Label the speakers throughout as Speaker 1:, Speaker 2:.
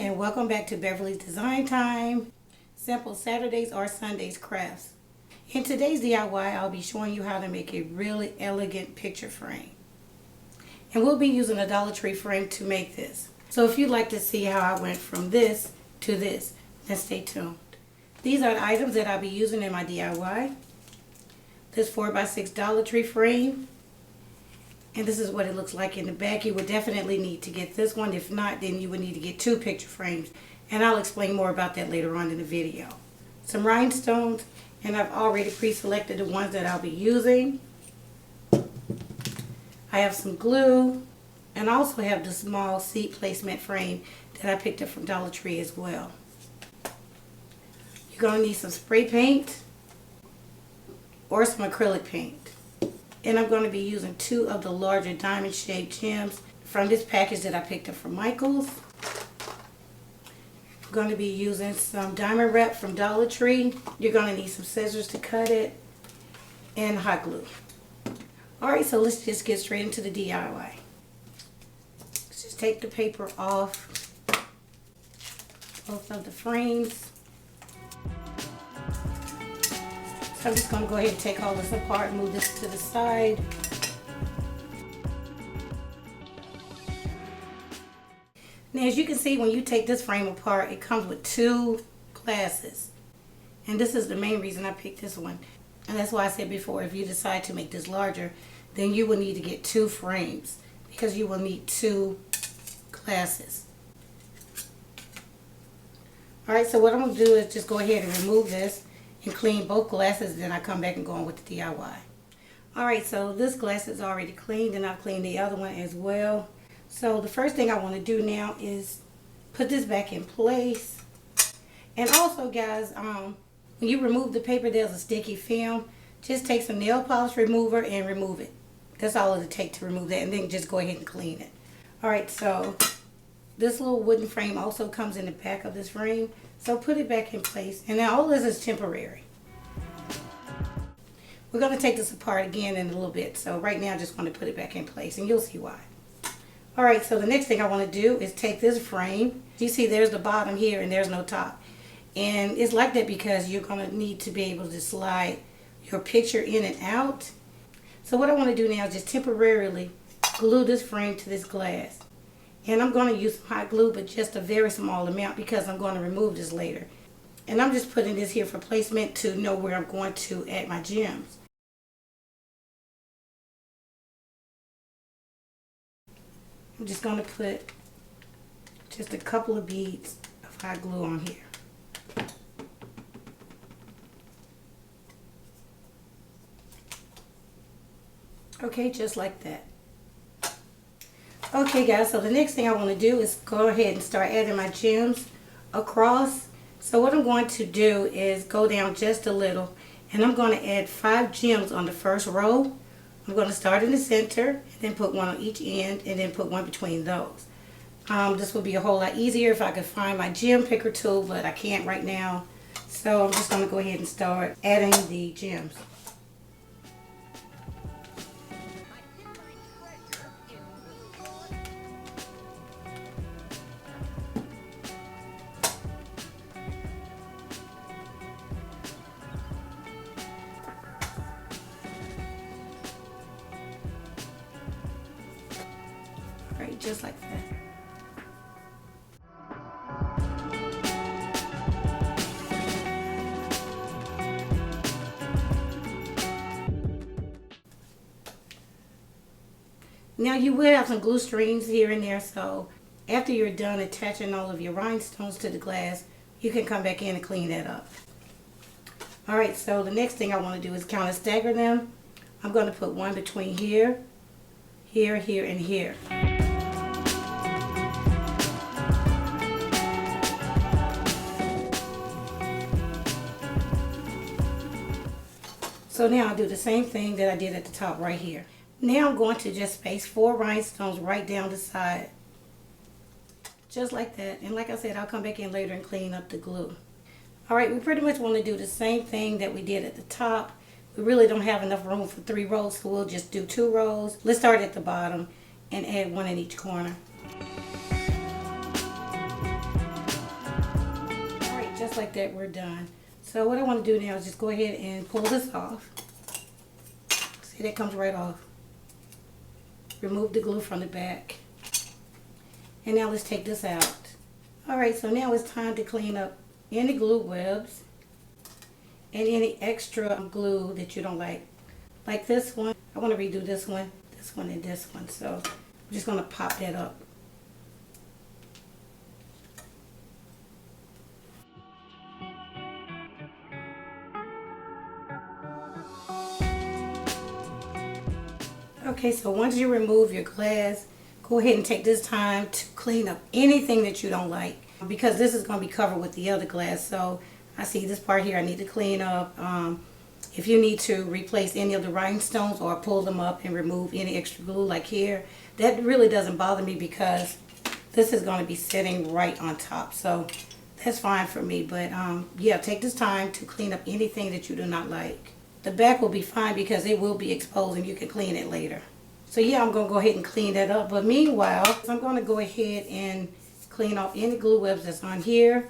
Speaker 1: and welcome back to Beverly's Design Time. Simple Saturdays or Sundays crafts. In today's DIY, I'll be showing you how to make a really elegant picture frame. And we'll be using a Dollar Tree frame to make this. So if you'd like to see how I went from this to this, then stay tuned. These are the items that I'll be using in my DIY. This 4x6 Dollar Tree frame. And this is what it looks like in the back. You would definitely need to get this one. If not, then you would need to get two picture frames. And I'll explain more about that later on in the video. Some rhinestones, and I've already pre-selected the ones that I'll be using. I have some glue, and I also have the small seat placement frame that I picked up from Dollar Tree as well. You're going to need some spray paint or some acrylic paint. And I'm going to be using two of the larger diamond shaped gems from this package that I picked up from Michael's. I'm going to be using some diamond wrap from Dollar Tree. You're going to need some scissors to cut it and hot glue. Alright, so let's just get straight into the DIY. Let's just take the paper off both of the frames. I'm just going to go ahead and take all this apart and move this to the side. Now as you can see, when you take this frame apart, it comes with two glasses. And this is the main reason I picked this one. And that's why I said before, if you decide to make this larger, then you will need to get two frames because you will need two glasses. Alright, so what I'm going to do is just go ahead and remove this and clean both glasses, then I come back and go on with the DIY. Alright, so this glass is already cleaned and I've cleaned the other one as well. So the first thing I want to do now is put this back in place. And also guys, when you remove the paper, there's a sticky film. Just take some nail polish remover and remove it. That's all it'll take to remove that, and then just go ahead and clean it. Alright, so this little wooden frame also comes in the back of this frame. So put it back in place. And now all this is temporary. We're going to take this apart again in a little bit. So right now I just want to put it back in place and you'll see why. Alright, so the next thing I want to do is take this frame. You see there's the bottom here and there's no top. And it's like that because you're going to need to be able to slide your picture in and out. So what I want to do now is just temporarily glue this frame to this glass. And I'm going to use some hot glue, but just a very small amount because I'm going to remove this later. And I'm just putting this here for placement to know where I'm going to add my gems. I'm just going to put just a couple of beads of hot glue on here. Okay, just like that. Okay guys, so the next thing I want to do is go ahead and start adding my gems across. So what I'm going to do is go down just a little and I'm going to add 5 gems on the first row. I'm going to start in the center and then put one on each end and then put one between those. This would be a whole lot easier if I could find my gem picker tool, but I can't right now. So I'm just going to go ahead and start adding the gems. Right, just like that. Now you will have some glue strings here and there, so after you're done attaching all of your rhinestones to the glass, you can come back in and clean that up. Alright, so the next thing I want to do is kind of stagger them. I'm going to put one between here, here, here, and here. So now I'll do the same thing that I did at the top right here. Now I'm going to just space 4 rhinestones right down the side. Just like that. And like I said, I'll come back in later and clean up the glue. Alright, we pretty much want to do the same thing that we did at the top. We really don't have enough room for 3 rows, so we'll just do 2 rows. Let's start at the bottom and add 1 in each corner. just like that, we're done. So what I want to do now is just go ahead and pull this off. See, that comes right off. Remove the glue from the back. And now let's take this out. Alright, so now it's time to clean up any glue webs and any extra glue that you don't like. Like this one, I want to redo this one, and this one. So I'm just going to pop that up. Okay, so once you remove your glass, go ahead and take this time to clean up anything that you don't like, because this is going to be covered with the other glass. So I see this part here I need to clean up. If you need to replace any of the rhinestones or pull them up and remove any extra glue like here, that really doesn't bother me because this is going to be sitting right on top. So that's fine for me. But yeah, take this time to clean up anything that you do not like. The back will be fine because it will be exposed and you can clean it later. So yeah, I'm going to go ahead and clean that up. But meanwhile, I'm going to go ahead and clean off any glue webs that's on here.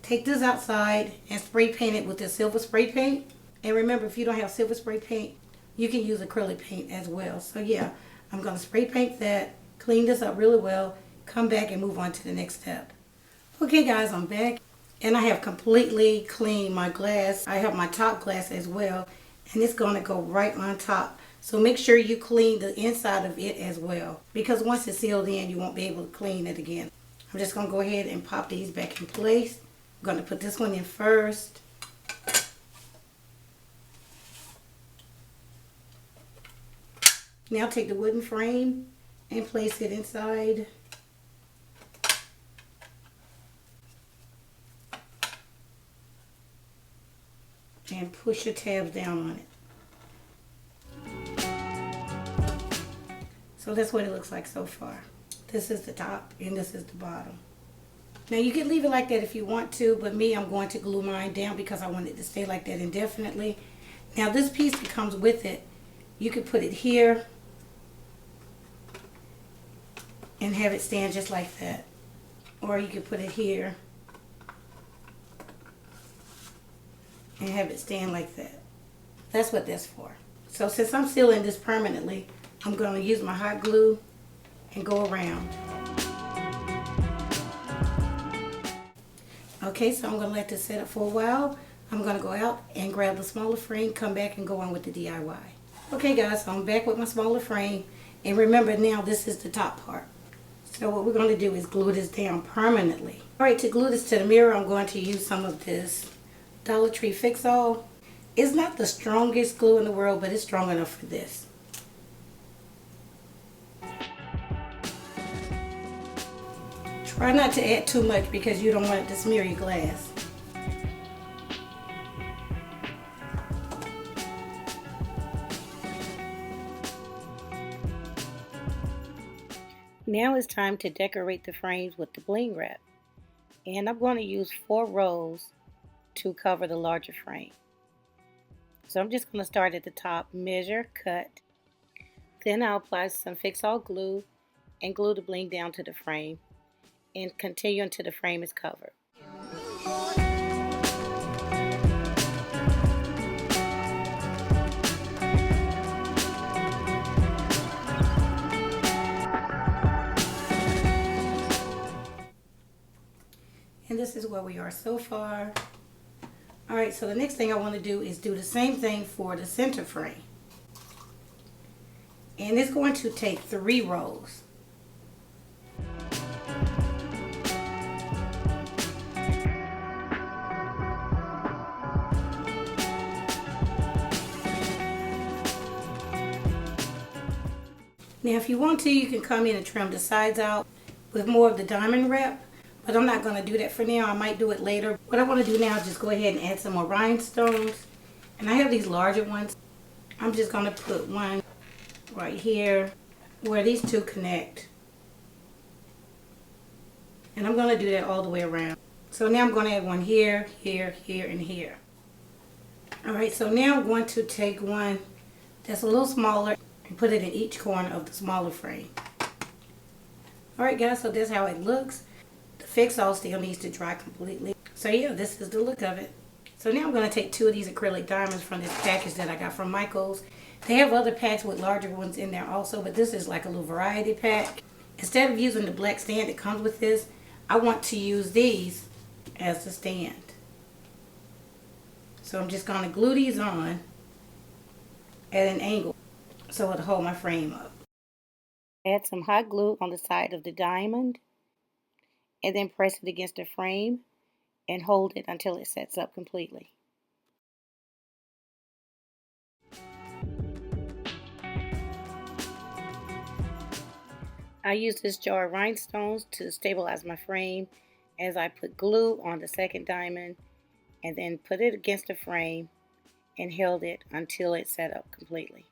Speaker 1: Take this outside and spray paint it with the silver spray paint. And remember, if you don't have silver spray paint, you can use acrylic paint as well. So yeah, I'm going to spray paint that, clean this up really well, come back and move on to the next step. Okay guys, I'm back. And I have completely cleaned my glass. I have my top glass as well. And it's going to go right on top. So make sure you clean the inside of it as well. Because once it's sealed in, you won't be able to clean it again. I'm just going to go ahead and pop these back in place. I'm going to put this one in first. Now take the wooden frame and place it inside. And push your tabs down on it. So that's what it looks like so far. This is the top and this is the bottom. Now you can leave it like that if you want to, but me, I'm going to glue mine down because I want it to stay like that indefinitely. Now this piece that comes with it, you can put it here and have it stand just like that. Or you can put it here and have it stand like that. That's what that's for. So since I'm sealing this permanently, I'm going to use my hot glue and go around. Okay, so I'm going to let this set up for a while. I'm going to go out and grab the smaller frame, come back and go on with the DIY. Okay guys, so I'm back with my smaller frame. And remember now, this is the top part. So what we're going to do is glue this down permanently. Alright, to glue this to the mirror, I'm going to use some of this Dollar Tree FIXALL. It's not the strongest glue in the world, but it's strong enough for this. Try not to add too much because you don't want it to smear your glass. Now it's time to decorate the frames with the bling wrap. And I'm going to use 4 rows to cover the larger frame. So I'm just going to start at the top, measure, cut. Then I'll apply some FIXALL glue and glue the bling down to the frame and continue until the frame is covered. And this is where we are so far. Alright, so the next thing I want to do is do the same thing for the center frame. And it's going to take 3 rows. Now if you want to, you can come in and trim the sides out with more of the diamond wrap. But I'm not going to do that for now. I might do it later. What I want to do now is just go ahead and add some more rhinestones. And I have these larger ones. I'm just going to put one right here where these two connect. And I'm going to do that all the way around. So now I'm going to add one here, here, here, and here. Alright, so now I'm going to take one that's a little smaller and put it in each corner of the smaller frame. Alright guys, so that's how it looks. The FIXALL still needs to dry completely. So yeah, this is the look of it. So now I'm going to take 2 of these acrylic diamonds from this package that I got from Michael's. They have other packs with larger ones in there also, but this is like a little variety pack. Instead of using the black stand that comes with this, I want to use these as the stand. So I'm just going to glue these on at an angle so it'll hold my frame up. Add some hot glue on the side of the diamond and then press it against the frame and hold it until it sets up completely. I use this jar of rhinestones to stabilize my frame as I put glue on the second diamond and then put it against the frame and held it until it set up completely.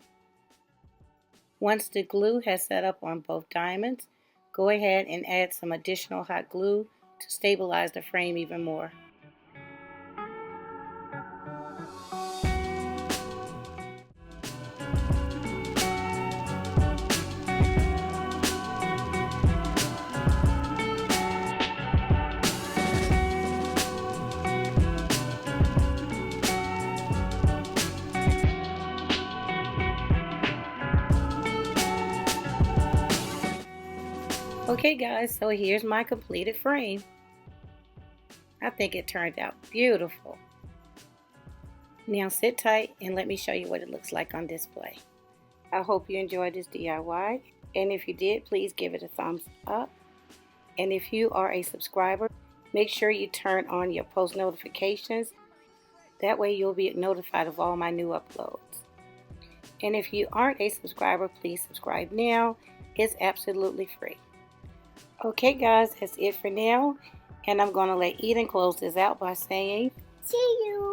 Speaker 1: Once the glue has set up on both diamonds, go ahead and add some additional hot glue to stabilize the frame even more. Okay guys, so here's my completed frame. I think it turned out beautiful. Now sit tight and let me show you what it looks like on display. I hope you enjoyed this DIY, and if you did, please give it a thumbs up. And if you are a subscriber, make sure you turn on your post notifications. That way you'll be notified of all my new uploads. And if you aren't a subscriber, please subscribe now. It's absolutely free. Okay guys, that's it for now. And I'm going to let Eden close this out by saying, see you.